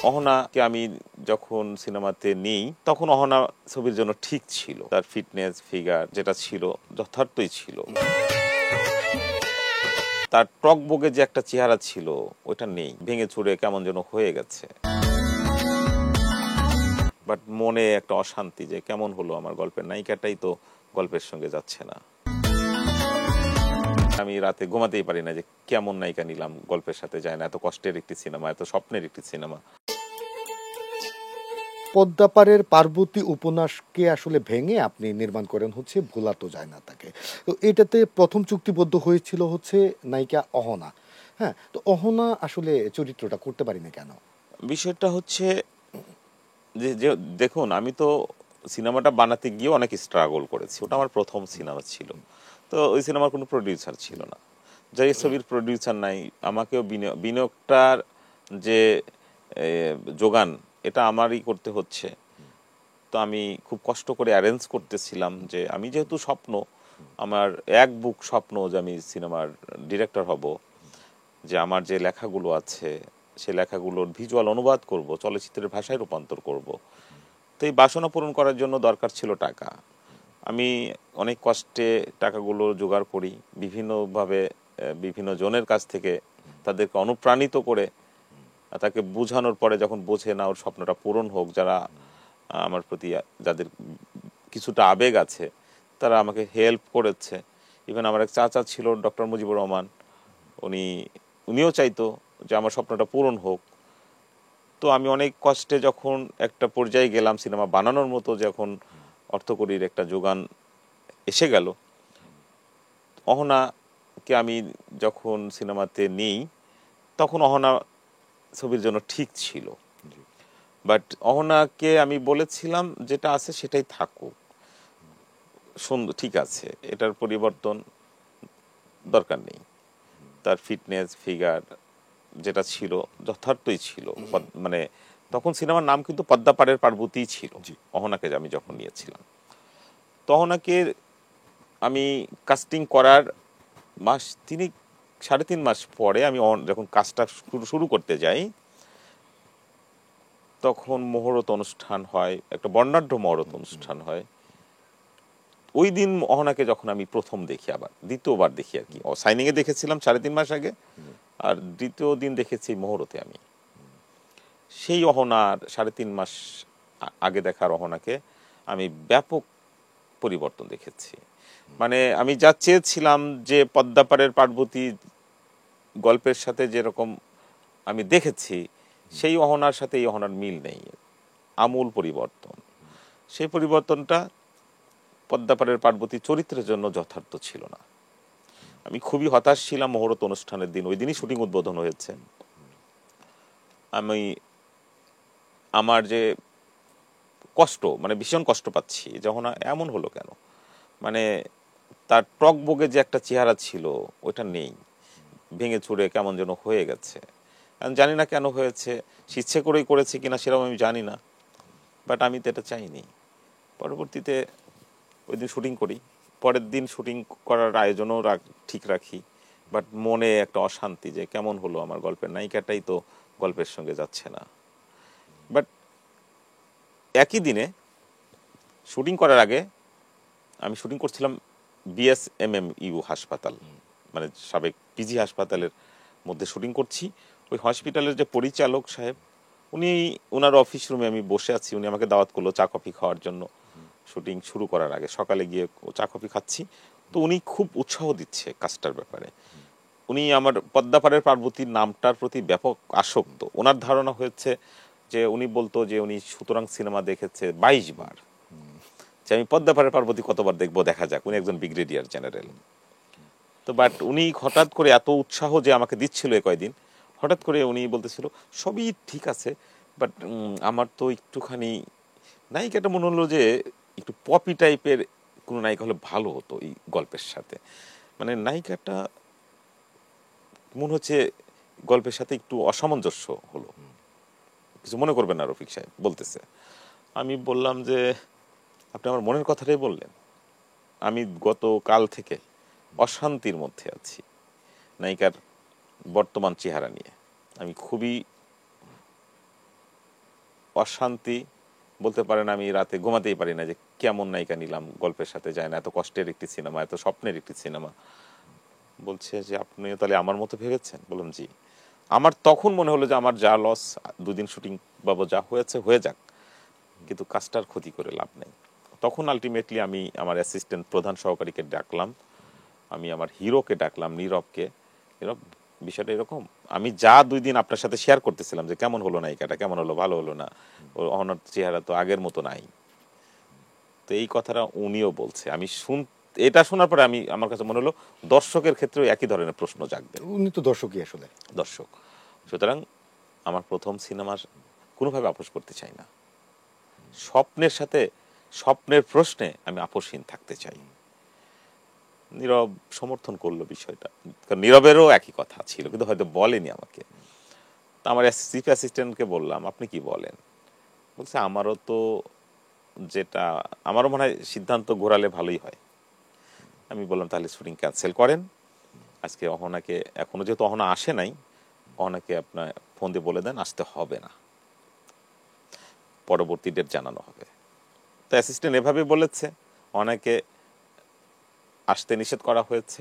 অহনাকে আমি যখন সিনেমাতে নিই তখন অহনা ছবির জন্য ঠিক ছিল, তার ফিটনেস ফিগার যেটা ছিল যথার্থই ছিল। তার টকবগে যে একটা চেহারা ছিল ওটা নেই, ভেঙে চুরে কেমন যেন হয়ে গেছে। বাট মনে একটা অশান্তি যে কেমন হলো, আমার গল্পের নায়িকাটাই তো গল্পের সঙ্গে যাচ্ছে না। আমি রাতে ঘুমাতেই পারি না যে কেমন নায়িকা নিলাম, গল্পের সাথে যায় না। এত কষ্টের একটি সিনেমা, এত স্বপ্নের একটি সিনেমা। পদ্মাপাড়ের পার্বতী উপন্যাসকে আসলে ভেঙে আপনি নির্মাণ করেন হচ্ছে ভোলা তো যায় না তাকে। তো এটাতে প্রথম চুক্তিবদ্ধ হয়েছিল হচ্ছে নায়িকা অহনা। হ্যাঁ, তো অহনা আসলে চরিত্রটা করতে পারি না কেন? বিষয়টা হচ্ছে যে দেখুন, আমি তো সিনেমাটা বানাতে গিয়ে অনেক স্ট্রাগল করেছি। ওটা আমার প্রথম সিনেমা ছিল। তো ওই সিনেমার কোনো প্রডিউসার ছিল না, যাই ছবির প্রডিউসার নাই। আমাকেও বিনিয়োগটার যে যোগান, এটা আমারই করতে হচ্ছে। তো আমি খুব কষ্ট করে অ্যারেঞ্জ করতেছিলাম যে আমি যেহেতু স্বপ্ন, আমার এক বুক স্বপ্ন যে আমি সিনেমার ডিরেক্টর হব, যে আমার যে লেখাগুলো আছে সেই লেখাগুলোর ভিজুয়াল অনুবাদ করব, চলচ্চিত্রের ভাষায় রূপান্তর করব। তো এই বাসনা পূরণ করার জন্য দরকার ছিল টাকা। আমি অনেক কষ্টে টাকাগুলো জোগাড় করি, বিভিন্নভাবে বিভিন্ন জনের কাছ থেকে তাদেরকে অনুপ্রাণিত করে, তাকে বোঝানোর পরে যখন বোঝে না ওর স্বপ্নটা পূরণ হোক, যারা আমার প্রতি যাদের কিছুটা আবেগ আছে তারা আমাকে হেল্প করেছে। ইভেন আমার এক চাচা ছিল ডক্টর মুজিবুর রহমান, উনিও চাইতো যে আমার স্বপ্নটা পূরণ হোক। তো আমি অনেক কষ্টে যখন একটা পর্যায়ে গেলাম, সিনেমা বানানোর মতো যখন অর্থকড়ির একটা যোগান এসে গেল, অহনাকে আমি যখন সিনেমাতে নিই তখন অহনা ছবির জন্য ঠিক ছিল। বাট অহনাকে আমি বলেছিলাম যেটা আছে সেটাই থাকুক, সুন্দর, ঠিক আছে, এটার পরিবর্তন দরকার নেই। তার ফিটনেস ফিগার যেটা ছিল যথার্থই ছিল। মানে তখন সিনেমার নাম কিন্তু পদ্মাপাড়ের পার্বতী ছিল অহনাকে আমি যখন নিয়েছিলাম। তো অহনাকে আমি কাস্টিং করার মাস 3.5 মাস পরে আমি যখন কাজটা শুরু করতে যাই, তখন মুহূর্ত অনুষ্ঠান হয়, একটা বর্ণাঢ্য মুহূর্ত অনুষ্ঠান হয়। ওই দিন অহনাকে যখন আমি প্রথম দেখি, আবার দ্বিতীয়বার দেখি আর কি, সাইনিংয়ে দেখেছিলাম 3.5 মাস আগে, আর দ্বিতীয় দিন দেখেছি মুহূর্তে আমি। সেই অহনার 3.5 মাস আগে দেখার অহনাকে আমি ব্যাপক পরিবর্তন দেখেছি। মানে আমি যা চেয়েছিলাম যে পদ্মাপাড়ের পার্বতী গল্পের সাথে যেরকম আমি দেখেছি, সেই অহনার সাথে এই অহনার মিল নেই, আমূল পরিবর্তন। সেই পরিবর্তনটা পদ্মাপাড়ের পার্বতী চরিত্রের জন্য যথার্থ ছিল না। আমি খুবই হতাশ ছিলাম মুহূর্ত অনুষ্ঠানের দিন, ওই দিনই শুটিং উদ্বোধন হয়েছে। আমি আমার যে কষ্ট, মানে ভীষণ কষ্ট পাচ্ছি যখন এমন হলো কেন, মানে তার টকবগে যে একটা চেহারা ছিল ওটা নেই, ভেঙে চুরে কেমন যেন হয়ে গেছে। আমি জানি না কেন হয়েছে, ইচ্ছে করেই করেছে কিনা সেরকম আমি জানি না, বাট আমি তো এটা চাইনি। পরবর্তীতে ওই দিন শুটিং করি, পরের দিন শুটিং করার আয়োজনও ঠিক রাখি, বাট মনে একটা অশান্তি যে কেমন হলো, আমার গল্পের নায়িকাটাই তো গল্পের সঙ্গে যাচ্ছে না। বাট একই দিনে শুটিং করার আগে, আমি শুটিং করছিলাম BSMMU হাসপাতাল, মানে সাবেক পিজি হাসপাতালের মধ্যে শুটিং করছি। ওই হসপিটালের যে পরিচালক সাহেব, ওনার অফিস রুমে আমি বসে আছি, উনি আমাকে দাওয়াত করলো চা কফি খাওয়ার জন্য শুটিং শুরু করার আগে। সকালে গিয়ে চা কফি খাচ্ছি, তো উনি খুব উৎসাহ দিচ্ছে কাজটার ব্যাপারে। উনি আমার পদ্মাপাড়ের পার্বতীর নামটার প্রতি ব্যাপক আসক্ত। ওনার ধারণা হয়েছে যে উনি বলতো যে উনি সুতরাং সিনেমা দেখেছে 22 বার, যে আমি পদ্মাপাড়ের পার্বতী কতবার দেখবো দেখা যাক। উনি একজন ব্রিগেডিয়ার জেনারেল। তো বাট উনি হঠাৎ করে এত উৎসাহ যে আমাকে দিচ্ছিল কয়দিন, হঠাৎ করে উনি বলতেছিল সবই ঠিক আছে, বাট আমার তো একটুখানি নায়িকাটা মনে হলো যে একটু পপি টাইপের কোনো নায়িকা হলে ভালো হতো এই গল্পের সাথে। মানে নায়িকাটা মনে হচ্ছে গল্পের সাথে একটু অসামঞ্জস্য হলো। কিছু মনে করবেন না রফিক সাহেব, বলতেছে। আমি বললাম যে আপনি আমার মনের কথাটাই বললেন। আমি গতকাল থেকে অশান্তির মধ্যে আছি নায়িকার বর্তমান চেহারা নিয়ে। আমি খুবই অশান্তি বলতে পারেন, আমি রাতে ঘুমাতেই পারি না যে কেমন নায়িকা নিলাম, গল্পের সাথে যায় না, এত কষ্টের একটি সিনেমা, এত স্বপ্নের একটি সিনেমা। বলছে যে আপনি তাহলে আমার মতো ভেবেছেন? বললাম জি। আমার তখন মনে হলো যে আমার যা লস, 2 দিন শুটিং বাবু যা হয়েছে হয়ে যাক, কিন্তু কাজটার ক্ষতি করে লাভ নেই। তখন আলটিমেটলি আমি আমার অ্যাসিস্ট্যান্ট প্রধান সহকারীকে ডাকলাম, আমি আমার হিরোকে ডাকলাম, নীরবকে। নীরব, বিষয়টা এরকম, আমি যা 2 দিন আপনার সাথে শেয়ার করতেছিলাম যে কেমন হলো নায়িকাটা, কেমন হলো, ভালো হলো না, ওর অহনার চেহারা তো আগের মতো নাই। তো এই কথাটা উনিও বলছে। আমি এটা শোনার পরে আমার কাছে মনে হলো দর্শকের ক্ষেত্রেও একই ধরনের প্রশ্ন জাগবে। উনি তো দর্শকই আসলে। দর্শক, সুতরাং আমার প্রথম সিনেমার কোনোভাবে আপোষ করতে চাই না। স্বপ্নের সাথে, স্বপ্নের প্রশ্নে আমি আপোষহীন থাকতে চাই। নীরব সমর্থন করলো বিষয়টা, কারণ নীরবেরও একই কথা ছিল, কিন্তু হয়তো বলেনি আমাকে। তো আমার চিফ অ্যাসিস্ট্যান্টকে বললাম আপনি কি বলেন? বলছে আমারও তো, যেটা আমারও মনে হয় সিদ্ধান্ত ঘোরালে ভালোই হয়। আমি বললাম তাহলে শুটিং ক্যান্সেল করেন, আজকে অহনাকে, এখনো যেহেতু অহনা আসে নাই, অহনাকে আপনার ফোন দিয়ে বলে দেন আসতে হবে না, পরবর্তী ডেট জানানো হবে। তো অ্যাসিস্ট্যান্ট এভাবে বলেছে, অনেকে আসতে নিষেধ করা হয়েছে।